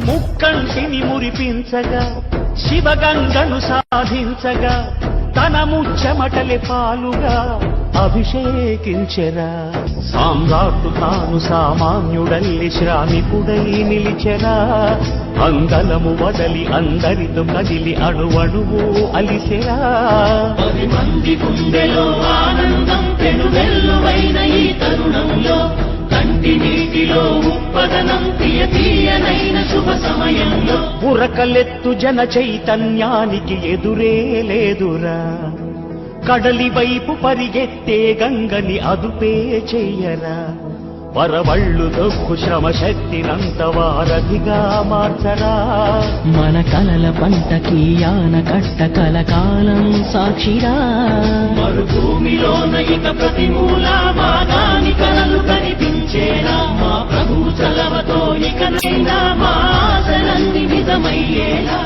ముక్కంటిని మురిపించగా శివగంగను సాధించగా తన ముచ్చమటలి పాలుగా అభిషేకించెరా. సామ్రాట్టు తాను సామాన్యుడల్లి శ్రామికుడై నిలిచెరా. అంగలము వదలి అందరితో కదిలి అణువణువు అలిసెరా. 10 మంది గుండెలో ఆనందం పెనువెల్లువైన ఈ తరుణంలో కంటి నీటిలో ఉప్పదనం తీయనైన శుభ సమయంలో ఉరకలెత్తు జన చైతన్యానికి ఎదురే లేదురా. కడలి వైపు పరిగెత్తే గంగని అదుపే చెయ్యరా. వరవళ్ళు దొక్కు శ్రమ శక్తినంత వారధిగా మార్చరా. మన కలల పంటకి ఆనకట్ట కలకాలం సాక్షిరా. మరుభూమిలోన ఇక ప్రతి మూల మాగాని కలలు కనిపించేరా. మా ప్రభు చలవతో ఇకనైనా మా ఆశలన్నీ నిజమయ్యేలా.